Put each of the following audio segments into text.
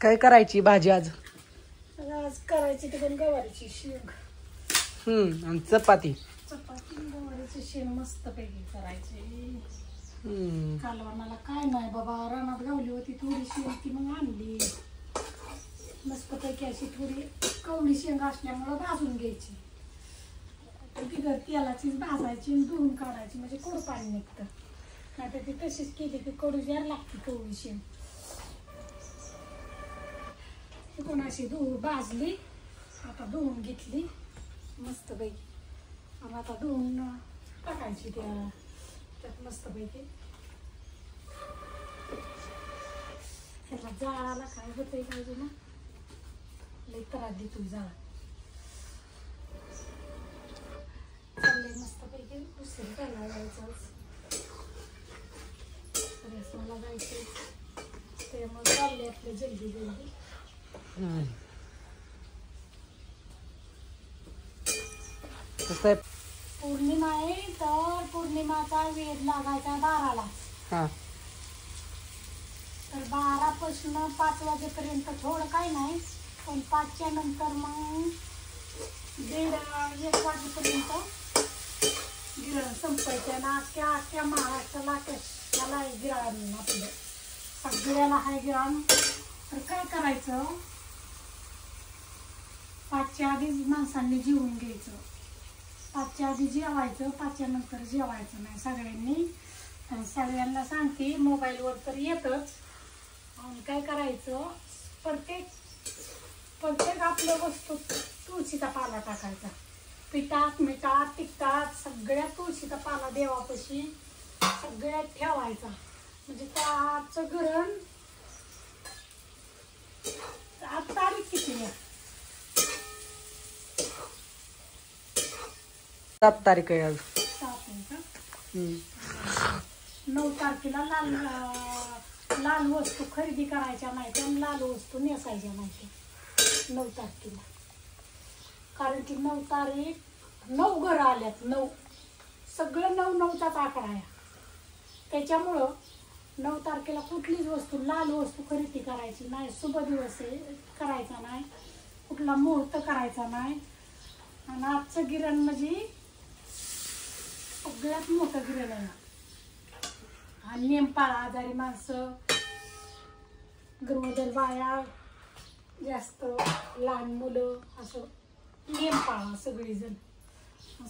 काय करायची भाजी आज? आज करायची ती पण गवारीची शेंग. आणि चपाती. चपाती गवारीची शेंग मस्त पैकी करायची. कालवणाला काय नाही बाबा, रानात गावली होती थोडी शेंग ती मग आणली. मस्त पैकी अशी थोडी कवळी शेंग असल्यामुळं भाजून घ्यायची. बिगर तेलाचीच भाजायची आणि धुवून काढायची म्हणजे कोड पाणी निघतं. नाहीतर ती तशीच केली की कडू जार लागते कवळी शेंग. ती अशी भाजली, आता धुवून घेतली मस्त पैकी. आणि आता धुवून टाकायची त्यात मस्त पैकी. ह्याला जाळाला काय होतंय पाहिजे ना, लई त्रास देतो जाळा. चाललंय मस्त पैकी दुसरी करायला जायचं. मला जायचंय त्यामुळे चालले आपले जल्दी जल्दी. पौर्णिमा आहे तर पौर्णिमाचा वेध लागायचा 12ला. तर 12 पासून 5 वाजेपर्यंत थोडं काय नाही, पण 5च्या नंतर मग 1:30-1 वाजेपर्यंत गिरण संपायचं ना. अख्ख्या महाराष्ट्राला त्याला गिरण आपलं सगळ्याला आहे गिरण. तर काय करायचं, 5च्या आधी माणसांनी जेवून घ्यायचं. 5च्या आधी जेवायचं, 5च्या नंतर जेवायचं नाही सगळ्यांनी. आणि सगळ्यांना सांगते मोबाईलवर तर येतच. आणि काय करायचं, प्रत्येक आपल्या वस्तू तुळशीचा पाला टाकायचा. पिठात मिठात तिखटात सगळ्या तुळशीचा पाला देवापाशी सगळ्यात ठेवायचा. म्हणजे त्याचं गरण. आज तारीख किती आहे? 7 तारीख आहे आज. 7 आहे का? 9 तारखेला लाल वस्तू खरेदी करायच्या नाहीत आणि लाल वस्तू नेसायच्या नाहीत 9 तारखेला. कारण की 9 तारीख 9 घरं आल्यात. 9 सगळं 9-9चाच आकडा आहे. त्याच्यामुळं 9 तारखेला कुठलीच वस्तू लाल वस्तू खरेदी करायची नाही. शुभ दिवस आहे, करायचा नाही. कुठला मुहूर्त करायचा नाही. आणि आजचं गिरण म्हणजे सगळ्यात मोठं गिरण आहे. आणि नेमपाळा आजारी माणसं, गरोदर बाया, जास्त लहान मुलं, असं नेमपाळा सगळीजण.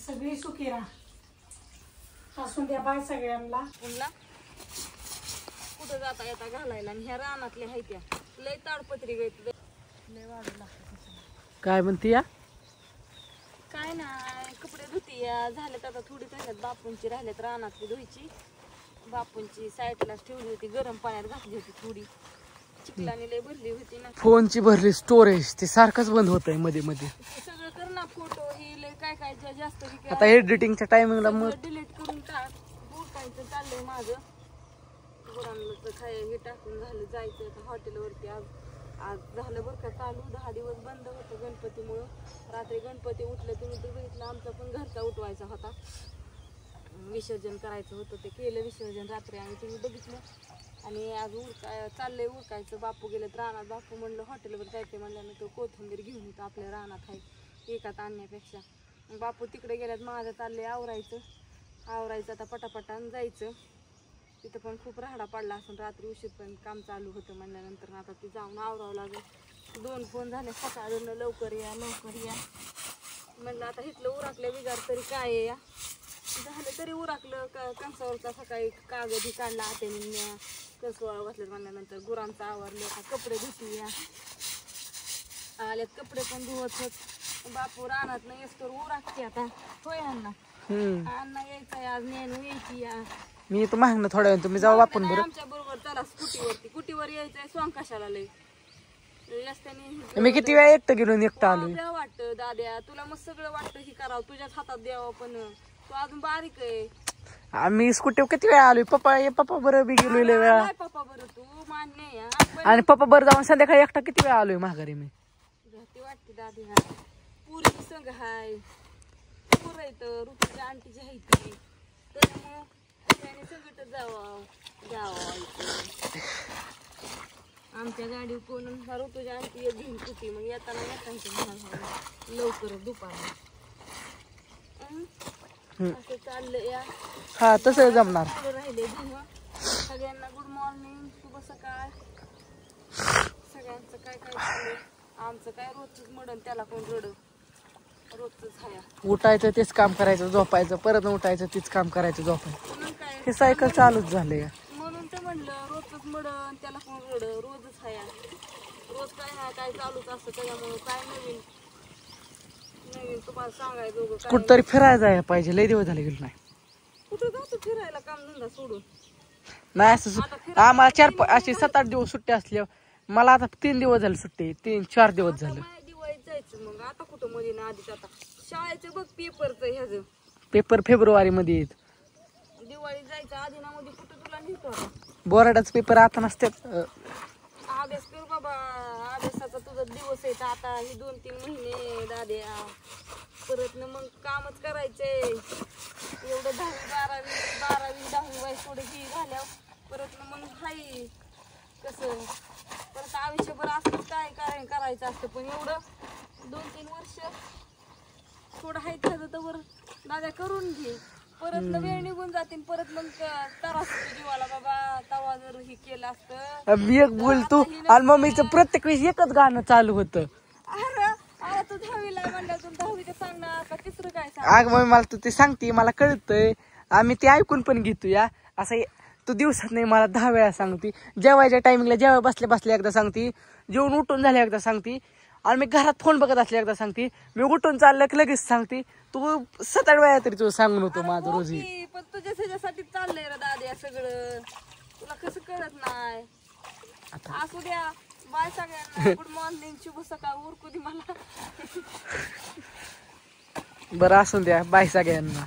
सगळी सुखी राहा. असून द्या बाय सगळ्यांना. कुठं जाता येता घालायला. आणि ह्या रानातल्या हाय त्या लय ताडपत्री गळत लय वाढू लागतं. काय म्हणते या? काय नाही, कपडे धुती या झाल्यात आता. थोडी राहिल्यात बापूंची, राहिल्यात रानातली धुयची. बापूंची साईडलाच ठेवली होती, गरम पाण्यात घातली होती. थोडी चिखलाने लय भरली होती ना. फोनची भरली स्टोरेज, ते सारखंच बंद होतंय मध्ये मध्ये. सगळं कर ना, फोटो ही लय काय काय जास्त आता एडिटिंगच्या टायमिंगला मग डिलीट करून टाक. बोटायचं चाललंय माझं. गुरांना खाय हे टाकून झालं, जायचं आता हॉटेलवरती. आज झालं बरं का चालू. 10 दिवस बंद होतं गणपतीमुळं. रात्री गणपती उठले, तुम्ही तर बघितलं. आमचा पण घरचा उठवायचा होता, विसर्जन करायचं होतं. ते केलं विसर्जन रात्री आम्ही, तुम्ही बघितलं. आणि आज चाललंय उरकायचं. बापू गेलेत रानात. बापू म्हणलं हॉटेलवर जायचं म्हणल्यानंतर कोथिंबीर घेऊन येतो, आपल्या रानात आहे एकात आणण्यापेक्षा. बापू तिकडे गेल्यात, माझं चाललंय आवरायचं आता पटापटा जायचं. तिथं पण खूप राहडा पडला असून रात्री उशीरपर्यंत काम चालू होतं म्हणल्यानंतर आता ती जाऊन आवरावं लागेल. 2 फोन झाले सकाळून, लवकर या म्हणलं. आता इथलं उराकलं बिगार तरी काय आहे या, झालं तरी उराकलं. कंसावरचा सकाळी कागदी काढला आत्याने, कंसवाळ घातले म्हणल्यानंतर गुरांचं आवरलं. आता कपडे धुती या आल्यात, कपडे पण धुवत होत. बापू रानात नाही येस तर उराकते आता. होय अण्णा? अण्णा यायचंय आज, नेणू यायची या. मी तर मागणं थोड्या वेळ तुम्ही जाऊ आपण बरं. आमच्या बरोबर चला स्कूटीवर यायचंय. स्वांग कशाला लय रस्त्याने. मी किती वेळा एकटं गेलो आणि एकटं आलोय. वाटतं दाद्या तुला मग सगळं वाटतं ही करावं, तुझ्याच हातात द्यावं. पण तू अजून बारीक आहे. आम्ही स्कूटीवर किती वेळा आलोय. पप्पा बरं बी गेलो लय वेळा. पप्पा बरं तू मान्य या. आणि पप्पा बरं जाऊन संध्याकाळी एकटा किती वेळा आलोय माघारी मी. भीती वाटते दादी. हा पुरी संग हाय पुरं येतं. ऋतूच्या आंटीची हाय ती, त्याच्यामुळं सगळं जावं. आमच्या गाडीवर कोण ऋतुजा आणखी एक घेऊन कुठे मग येताना येताना लवकर दुपारला असं चाललंय या. हा तसं जमणार. राहिले धुणं. सगळ्यांना गुड मॉर्निंग, शुभ सकाळ. सगळ्यांचं काय काय चाललंय. आमचं काय रोजच मडन त्याला कोण रड रोजच हाया. उठायचं तेच काम करायचं, झोपायचं, परत उठायचं तेच काम करायचं, झोपायचं. म्हणून काय हे सायकल चालूच झालंय. म्हणून तर म्हणलं रोजच मडन त्याला कोण रड रोजच हाया. रोज काय ना काय चालूच असतं त्याच्यामुळं काय नवीन नवीन तुम्हाला सांगायचं दोघं काय. कुठतरी फिरायला जायला पाहिजे, लय दिवस झाले गेलो नाही. कुठं जातो फिरायला काम धंदा सोडून. नाही असं आम्हाला अशी 7-8 दिवस सुट्टी असल्या. मला आता 3 दिवस झाले सुट्टी, 3-4 दिवस झालं. दिवाळीत जायचं मग आता कुठं मध्ये ना आधीच आता शाळेचं बघ पेपरचं ह्याचं पेपर फेब्रुवारी मध्ये येत. दिवाळीत जायचं आधी ना मध्ये कुठं तुला नेतो आता. बोर्डाचा पेपर आता नसतात. अभ्यास कर बाबा, अभ्यासाचा तुझा दिवस आहे आता हे 2-3 महिने दाद्या. परत ना मग कामच करायचंय एवढं 10वी 12वी 10वी वय थोडं ही झाल्यावर परत ना मग हाय कसं परत आयुष्यभर असंच काय करायचं असतं. पण एवढं 2-3 वर्ष थोडं हाय त्याचं तर दाद्या करून घे. परत न वेळ निघून जातील परत मग त्रास होतो जीवाला बाबा. तवा जर हे केलं असतं. मी एक बोलतो आणि मम्मीचं प्रत्येक वेळेस एकच गाणं चालू होतं. अरे आता तू 10वीला म्हणलं तू 10वीचं सांगणार का तिसरं काय सांग. अग मम्मी मला तू ते सांगते, मला कळतंय, आम्ही ते ऐकून पण घेतो या. असं तू दिवसात नाही मला 10 वेळा सांगते. जेवायच्या टायमिंगला जेव्हा बसल्या एकदा सांगते, जेवण उठून झाल्या एकदा सांगते, आणि मी घरात फोन बघत असल्या एकदा सांगते, मी उठून चाललं की लगेच सांगते. तू 7-8 वेळा तरी तू सांगून होतो माझं रोज. पण तुझ्या ह्याच्यासाठी चाललंय रे दाद्या सगळं. तुला कसं कळत नाही. असू द्या. बाय सगळ्यांना. गुड मॉर्निंग, शुभ सकाळ. उरकू दे मला. बरं असून द्या. बाय सगळ्यांना.